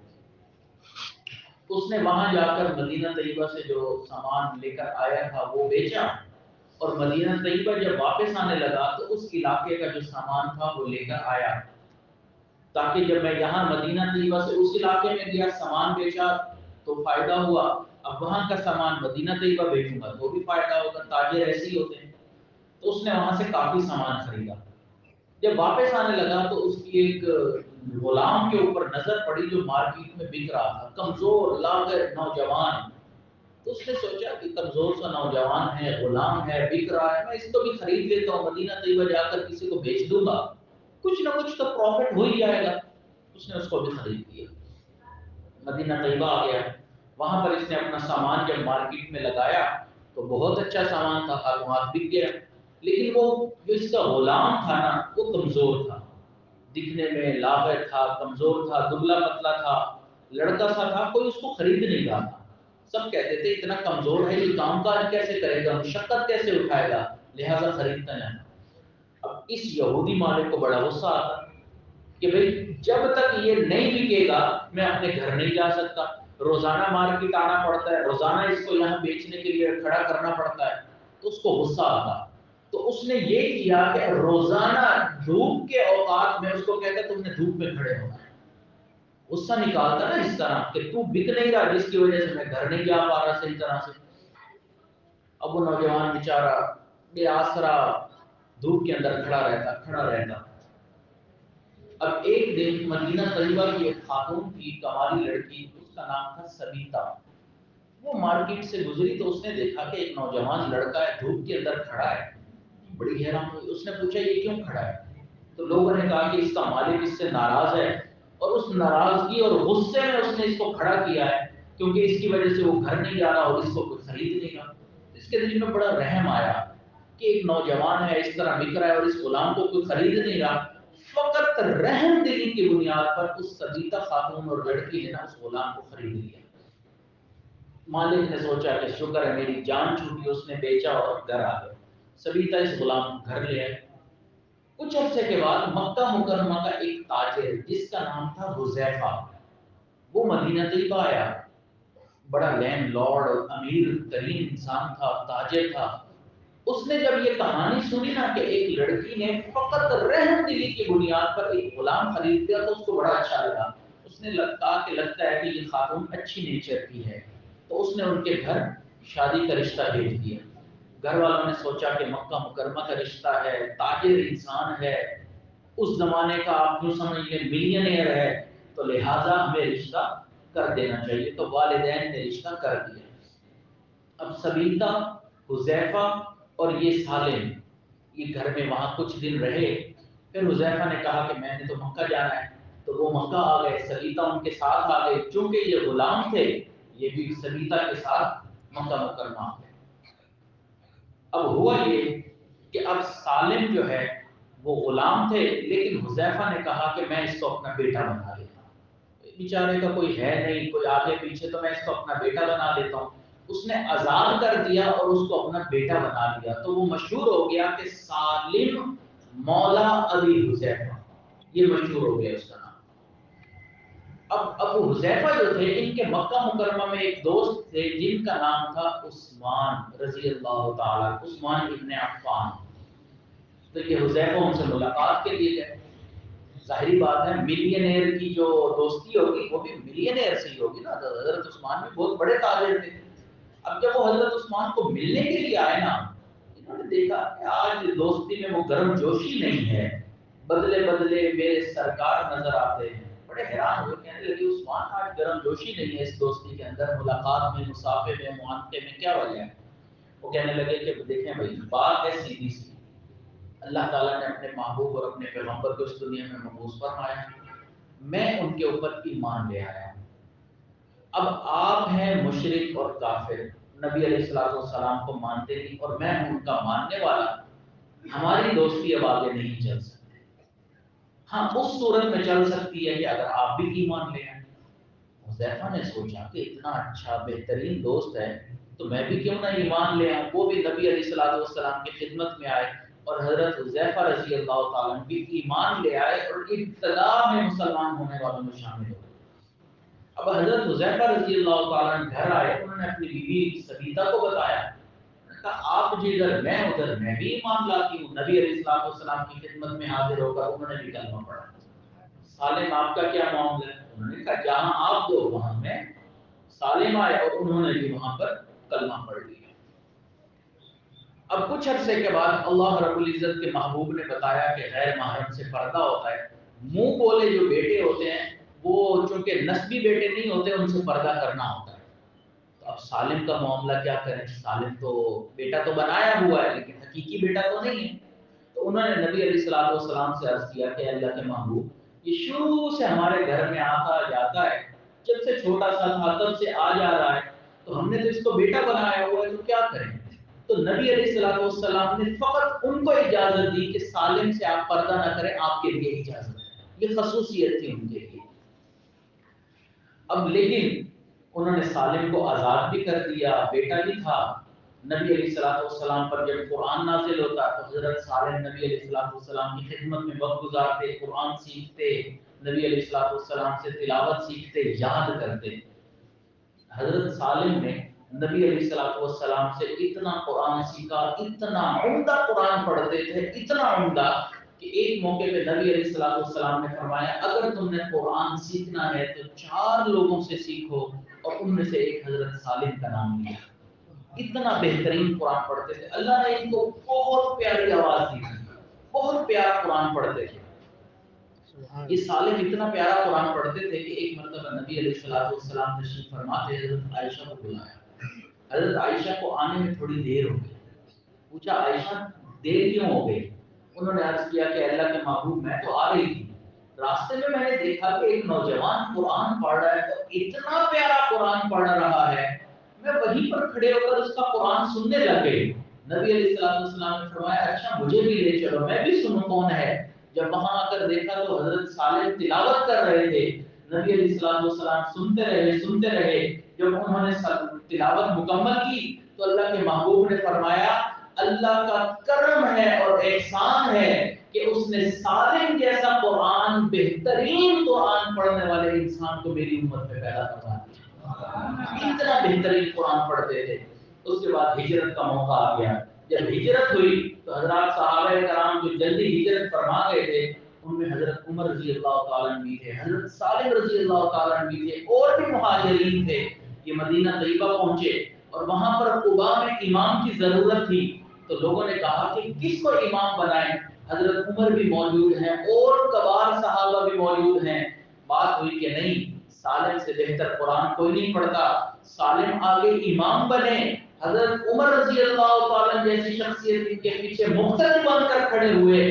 اس نے وہاں جا کر مدینہ طیبہ سے جو سامان لے کر آیا تھا وہ بیچا، اور مدینہ طیبہ جب واپس آنے لگا تو اس علاقے کا جو سامان تھا وہ لے کر آیا، تاکہ جب میں یہاں مدینہ طیبہ سے اس علاقے میں گیا سامان بیچا تو فائدہ ہوا، اب وہاں کا سامان مدینہ طیبہ بیچوں گا تو بھی فائدہ ہوگا، تاجر ایسے ہی ہوتے ہیں۔ تو اس نے وہاں سے کافی سامان خریدا۔ جب واپس آنے لگا تو اس کی ایک غلام کے اوپر نظر پڑی جو مارکیٹ میں بک رہا تھا، کمزور لاغر نوجوان۔ تو اس نے سوچا کہ کمزور سا نوجوان ہے، غلام ہے، بک رہا ہے، میں اس کو بھی خرید لیتا ہوں، مدینہ طیبہ جا کر کسی کو بیچ دوں گا، کچھ نہ کچھ تو پروفٹ ہو ہی جائے گا۔ اس نے اس کو بھی خرید لیا، مدینہ طیبہ آ گیا۔ وہاں پر اس نے اپنا سامان جب مارکیٹ میں لگایا تو بہت اچھا سامان تھا، ہاتھوں ہاتھ بک گیا، لیکن وہ جو اس کا غلام تھا نا وہ کمزور تھا، دکھنے میں لاغر تھا، کمزور تھا، دبلا پتلا تھا، لڑکا سا تھا، کوئی اس کو خرید نہیں رہا تھا۔ سب کہتے تھے اتنا کمزور ہے یہ کام کاج کیسے کرے گا، مشقت کیسے اٹھائے گا، لہذا خریدتا نہیں۔ اب اس یہودی مالک کو بڑا غصہ آتا کہ بھئی جب تک یہ نہیں بکے گا میں اپنے گھر نہیں جا سکتا، روزانہ مارکیٹ آنا پڑتا ہے، روزانہ اس کو یہاں بیچنے کے لیے کھڑا کرنا پڑتا ہے، تو اس کو غصہ آتا۔ تو اس نے یہ کیا کہ روزانہ دھوپ کے اوقات میں اس کو کہتا تم نے دھوپ میں کھڑے ہونا ہے، غصہ نکالتا نا اس طرح کہ تو بک نہیں رہا جس کی وجہ سے میں گھر نہیں جا پا رہا صحیح طرح سے۔ اب وہ نوجوان بیچارہ بے آسرا دھوپ کے اندر کھڑا رہتا۔ اب ایک دن مدینہ طیبہ کی ایک خاتون تھی، کمالی لڑکی، اس کا نام تھا سبیتا، وہ مارکیٹ سے گزری تو اس نے دیکھا کہ ایک نوجوان لڑکا ہے دھوپ کے اندر کھڑا ہے، بڑی حیران ہوئی۔ اس نے پوچھا یہ کیوں کھڑا ہے؟ تو لوگوں نے کہا کہ اس کا مالک اس سے ناراض ہے، اور اس ناراضگی اور غصے میں اس نے اس کو کھڑا کیا ہے، کیونکہ اس کی وجہ سے وہ گھر نہیں جا رہا اور اس کو کوئی خرید نہیں رہا۔ اس کے دل میں بڑا رحم آیا کہ ایک نوجوان ہے اس طرح بک رہا ہے اور اس غلام کو کوئی خرید نہیں رہا۔ فقط رحم دلی کی بنیاد پر اس سبیتا خاتون اور لڑکی نے نا اس غلام کو خرید لیا۔ مالک نے سوچا کہ شکر ہے میری جان چھوٹی، اس نے بیچا اور گھر آ گیا۔ سبیتا اس غلام کو گھر لے آئی۔ کچھ عرصے کے بعد مکہ مکرمہ کا ایک تاجر جس کا نام تھا حذیفہ، وہ مدینہ طیبہ آیا۔ بڑا لینڈ لارڈ، امیر ترین انسان تھا، تاجر تھا۔ اس نے جب یہ کہانی سنی نا کہ ایک لڑکی نے فقط رحم دلی کی بنیاد پر ایک غلام خرید لیا تو اس کو بڑا اچھا لگا۔ اس نے کہا کہ لگتا ہے کہ یہ خاتون اچھی نیچر کی ہے، تو اس نے ان کے گھر شادی کا رشتہ بھیج دیا۔ گھر والوں نے سوچا کہ مکہ مکرمہ کا رشتہ ہے، تاجر انسان ہے، اس زمانے کا آپ یوں سمجھ لیں ملینئر ہے، تو لہٰذا ہمیں رشتہ کر دینا چاہیے، تو والدین نے رشتہ کر دیا۔ اب سبیتا، حذیفہ اور یہ سالم یہ گھر میں وہاں کچھ دن رہے۔ پھر حذیفہ نے کہا کہ میں نے تو مکہ جانا ہے، تو وہ مکہ آ گئے، سبیتا ان کے ساتھ آ گئے۔ چونکہ یہ غلام تھے، یہ بھی سبیتا کے ساتھ مکہ مکرمہ آ گئے۔ اب ہوا یہ کہ اب سالم جو ہے وہ غلام تھے، لیکن حذیفہ نے کہا کہ میں اس کو اپنا بیٹا بنا لیتا ہوں، بیچارے کا کوئی ہے نہیں، کوئی آگے پیچھے، تو میں اس کو اپنا بیٹا بنا لیتا ہوں۔ اس نے آزاد کر دیا اور اس کو اپنا بیٹا بنا لیا، تو وہ مشہور ہو گیا کہ سالم مولا ابی حذیفہ، یہ مشہور ہو گیا اس کا نام۔ اب ابو حذیفہ جو تھے، ان کے مکہ مکرمہ میں ایک دوست تھے جن کا نام تھا عثمان رضی اللہ تعالیٰ، عثمان ابن عفان۔ تو یہ حذیفہ ان سے ملاقات کے لیے گئے۔ ظاہری بات ہے ملینئر کی جو دوستی ہوگی وہ بھی ملینئر سے ہی ہوگی نا، حضرت عثمان بھی بہت بڑے تاجر تھے۔ اب جب وہ حضرت عثمان کو ملنے کے لیے آئے نا، انہوں نے دیکھا کہ آج دوستی میں وہ گرم جوشی نہیں ہے، بدلے بدلے میرے سرکار نظر آتے ہیں۔ بڑے حیران ہوئے، کہنے لگے عثمان آج گرم جوشی نہیں ہے اس دوستی کے اندر، ملاقات میں، مسافے میں، معانقے میں، کیا وجہ ہے؟ وہ کہنے لگے کہ دیکھیں بھائی، بات ہے سیدھی سی، اللہ تعالیٰ نے اپنے محبوب اور اپنے پیغمبر کو اس دنیا میں مبعوث فرمایا، میں ان کے اوپر ایمان لے آیا ہوں۔ اب آپ ہیں مشرک اور کافر، نبی علیہ الصلوۃ والسلام کو مانتے نہیں اور میں ان کا ماننے والا، ہماری دوستی اب آگے نہیں چل سکتی۔ ہاں اس صورت میں چل سکتی ہے کہ اگر آپ بھی ایمان لے آئیں۔ حذیفہ نے سوچا کہ اتنا اچھا بہترین دوست ہے تو میں بھی کیوں نہ ایمان لے آؤں۔ وہ بھی نبی علیہ الصلوۃ والسلام کی خدمت میں آئے اور حضرت حذیفہ رضی اللہ تعالیٰ عنہ بھی ایمان لے آئے اور ابتدا میں مسلمان ہونے والوں میں شامل ہو۔ اب حضرت حذیفہ رضی اللہ تعالیٰ عنہ گھر آئے، انہوں نے اپنی بیوی سبیتا کو بتایا، کہا آپ جدھر میں ادھر میں بھی ایمان لاتی ہوں۔ نبی علیہ الصلوۃ والسلام کی خدمت میں حاضر ہو کر انہوں نے بھی کلمہ پڑھا۔ سالم آپ کا کیا معاملہ ہے؟ انہوں نے کہا جہاں آپ دو وہاں میں۔ سالم آئے اور انہوں نے بھی وہاں پر کلمہ پڑھ لیا۔ اب کچھ عرصے کے بعد اللہ رب العزت کے محبوب نے بتایا کہ غیر محرم سے پردہ ہوتا ہے، منہ بولے جو بیٹے ہوتے ہیں وہ چونکہ نسبی بیٹے نہیں ہوتے، ان سے پردہ کرنا ہوتا ہے۔ تو اب سالم کا معاملہ کیا کریں؟ سالم تو بیٹا تو بنایا ہوا ہے لیکن حقیقی بیٹا تو نہیں ہے۔ تو انہوں نے نبی علیہ الصلوۃ والسلام سے عرض کیا کہ اللہ کے محبوب، یہ شروع سے ہمارے گھر میں آتا جاتا ہے، جب سے چھوٹا سا تھا تب سے آ جا رہا ہے، تو ہم نے تو اس کو بیٹا بنایا ہوا ہے، تو کیا کریں؟ تو نبی علیہ الصلوۃ والسلام نے فقط ان کو اجازت دی کہ سالم سے آپ پردہ نہ کریں، آپ کے لیے اجازت ہے، یہ خصوصیت تھی ان کے لیے۔ اب لیکن انہوں نے سالم کو آزاد بھی کر دیا، بیٹا بھی تھا۔ نبی علیہ الصلوۃ والسلام پر جب قرآن نازل ہوتا تو حضرت سالم نبی علیہ الصلوۃ والسلام کی خدمت میں وقت گزارتے، قرآن سیکھتے، نبی علیہ الصلوۃ والسلام سے تلاوت سیکھتے، یاد کرتے۔ حضرت سالم نے نبی علیہ الصلوۃ والسلام سے اتنا قرآن سیکھا، اتنا عمدہ قرآن پڑھتے تھے، اتنا عمدہ کہ ایک موقع پہ نبی علیہ الصلوۃ والسلام نے فرمایا اگر تم نے قرآن سیکھنا ہے تو 4 لوگوں سے سیکھو، اور ان میں سے ایک حضرت سالم کا نام لیا۔ اتنا بہترین قرآن پڑھتے تھے، اللہ نے ان کو بہت پیاری آواز دی تھی، بہت پیارا قرآن پڑھتے تھے۔ یہ سالم اتنا پیارا قرآن پڑھتے تھے کہ ایک مرتبہ نبی علیہ الصلوۃ والسلام تشریف فرما تھے، حضرت عائشہ کو بلایا۔ حضرت عائشہ کو آنے میں تھوڑی دیر ہو گئی، پوچھا عائشہ دیر کیوں ہو گئی؟ انہوں نے عرض کیا کہ اللہ کے محبوب میں تو آ رہی تھی، راستے میں میں نے دیکھا کہ ایک نوجوان قرآن پڑھ رہا ہے، تو اتنا پیارا قرآن پڑھ رہا ہے، میں وہیں پر کھڑے ہو کر اس کا قرآن سننے لگ گئی۔ نبی علیہ الصلوۃ والسلام نے فرمایا اچھا مجھے بھی لے چلو، میں بھی سنوں کون ہے۔ جب وہاں آ کر دیکھا تو حضرت صالح تلاوت کر رہے تھے، نبی علیہ السلام سنتے رہے. جب انہوں نے تلاوت مکمل کی تو اللہ کے محبوب نے فرمایا اللہ کا کرم ہے اور احسان ہے کہ اس نے سالم جیسا قرآن، بہترین قرآن پڑھنے والے انسان کو میری امت میں پیدا کروا دیا. اتنا بہترین قرآن پڑھتے تھے. اس کے بعد ہجرت کا موقع آ گیا. جب ہجرت ہوئی تو حضرات صحابہ کرام جو جلدی ہجرت فرما گئے تھے ان میں حضرت عمر رضی اللہ تعالیٰ عنہ بھی تھے، حضرت صالح رضی اللہ تعالیٰ عنہ بھی تھے، اور بھی مہاجرین تھے. یہ مدینہ طیبہ پہنچے اور وہاں پر قباء میں امام کی ضرورت تھی تو لوگوں نے کہا کہ کس کو امام بنائیں. حضرت عمر بھی موجود ہیں اور کبار صحابہ بھی موجود ہیں. بات ہوئی کہ نہیں، سالم سے بہتر قرآن کوئی نہیں پڑھتا، سالم آگے امام بنے. حضرت عمر رضی اللہ تعالیٰ جیسی شخصیت کے پیچھے مقتدی بن کر کھڑے ہوئے.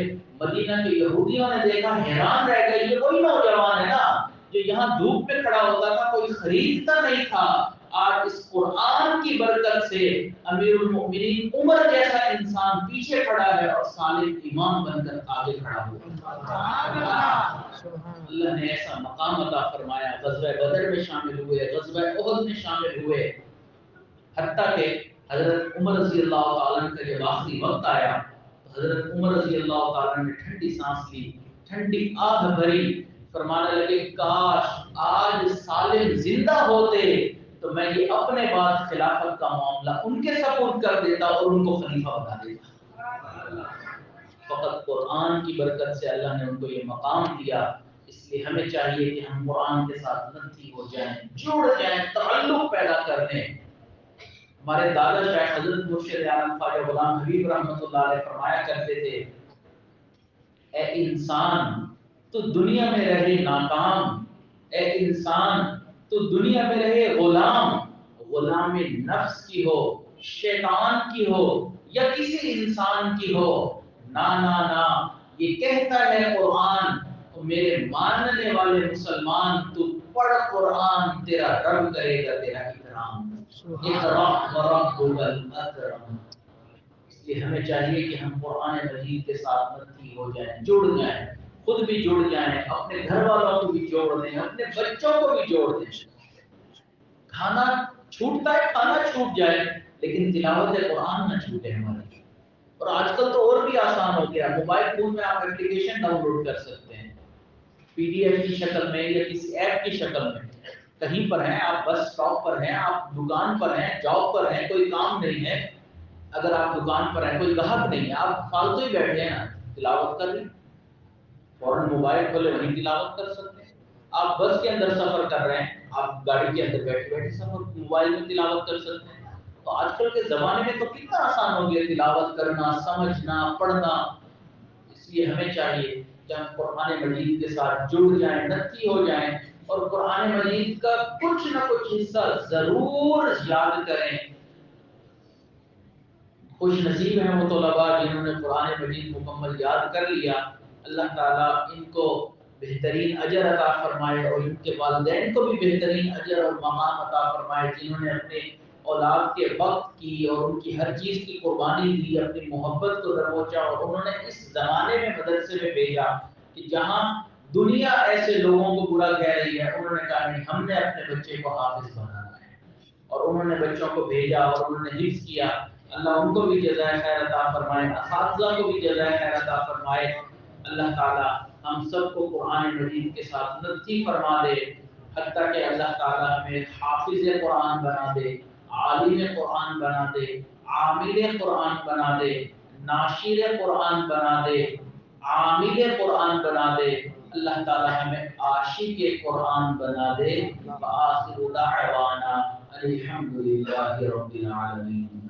مدینہ کے یہودیوں نے دیکھا، حیران رہ گئے، یہ وہی نوجوان ہے نا جو یہاں دھوپ میں کھڑا ہوتا تھا، کوئی خریدتا نہیں تھا. آج اس قرآن کی برکت سے امیر المؤمنین عمر جیسا انسان پیچھے کھڑا ہے اور سالم امام بن کر آگے کھڑا ہوا. اللہ نے ایسا مقام عطا فرمایا. غزوہ بدر میں شامل ہوئے، غزوہ احد میں شامل ہوئے، حتیٰ کہ حضرت عمر رضی اللہ تعالیٰ عنہ کا جب آخری وقت آیا تو حضرت عمر رضی اللہ تعالیٰ عنہ نے ٹھنڈی سانس لی، ٹھنڈی آہ بھری، فرمانے لگے کاش آج سالم زندہ ہوتے تو میں یہ اپنے بعد خلافت کا معاملہ ان کے سپرد کر دیتا اور ان کو خلیفہ بنا دیتا. فقط قرآن کی برکت سے اللہ نے ان کو یہ مقام دیا. اس لیے ہمیں چاہیے کہ ہم قرآن کے ساتھ نزدیک ہو جائیں، جڑ جائیں، تعلق پیدا کر دیں. ہمارے دادا شیخ حضرت مرشد عالم خواجہ غلام حبیب رحمۃ اللہ علیہ فرمایا کرتے تھے، اے انسان تو دنیا میں رہے ناکام، اے انسان تو دنیا میں رہے غلام، غلام نفس کی ہو، شیطان کی ہو یا کسی انسان کی ہو، نا نا نا، یہ کہتا ہے قرآن تو میرے ماننے والے مسلمان تو پڑھ قرآن، تیرا رب کرے گا تیرا اکرام. اقرأ وربک الاکرم. اس لیے ہمیں چاہیے کہ ہم قرآن مجید کے ساتھ نزدیک ہو جائیں، جڑ جائیں، خود بھی جڑ جائیں، اپنے گھر والوں کو بھی جوڑ دیں، اپنے بچوں کو بھی جوڑ دیں. کھانا چھوٹتا ہے، کھانا چھوٹ جائے لیکن تلاوت قرآن نہ چھوٹے ہماری. اور آج کل تو اور بھی آسان ہو گیا، موبائل فون میں آپ اپلیکیشن ڈاؤن لوڈ کر سکتے ہیں پی ڈی ایف کی شکل میں یا کسی ایپ کی شکل میں. کہیں پر ہیں آپ، بس اسٹاپ پر ہیں آپ، دکان پر ہیں، جاب پر ہیں، کوئی کام نہیں ہے، اگر آپ دکان پر ہیں کوئی گاہک نہیں ہے، آپ فالتو ہی بیٹھے ہیں نا، تلاوت کر لیں، فوراً موبائل کھولے وہیں تلاوت کر سکتے ہیں. آپ بس کے اندر سفر کر رہے ہیں، آپ گاڑی کے اندر بیٹھے بیٹھے سفر موبائل میں تلاوت کر سکتے ہیں. تو آج کل کے زمانے میں تو کتنا آسان ہو گیا تلاوت کرنا، سمجھنا، پڑھنا. اس لیے ہمیں چاہیے کہ ہم قرآن مجید کے ساتھ جڑ جائیں، نزدیک ہو جائیں اور قرآن مجید کا کچھ نہ کچھ حصہ ضرور یاد کریں. خوش نصیب ہیں وہ طلباء جنہوں نے قرآن مجید مکمل یاد کر لیا. اللہ تعالیٰ ان کو بہترین اجر عطا فرمائے اور ان کے والدین کو بھی بہترین اجر اور مقام عطا فرمائے جنہوں نے اپنے اولاد کے وقت کی اور ان کی ہر چیز کی قربانی دی، اپنی محبت کو دبوچا اور انہوں نے اس زمانے میں مدرسے میں بھیجا کہ جہاں دنیا ایسے لوگوں کو برا کہہ رہی ہے، انہوں نے کہا نہیں، ہم نے اپنے بچے کو حافظ بنانا ہے اور انہوں نے بچوں کو بھیجا اور انہوں نے حفظ کیا. اللہ ان کو بھی جزائے خیر عطا فرمائے، اساتذہ کو بھی جزائے خیر عطا فرمائے. اللہ تعالیٰ ہم سب کو قرآن مجید کے ساتھ نزدیک فرما دے، حتیٰ کہ اللہ تعالیٰ ہمیں حافظ قرآن بنا دے، عالم قرآن بنا دے، عامل قرآن بنا دے، ناشر قرآن بنا دے، عامل قرآن بنا دے. اللہ تعالیٰ ہمیں عاشق قرآن بنا دے. وآخر دعوانا الحمد للہ رب العالمین.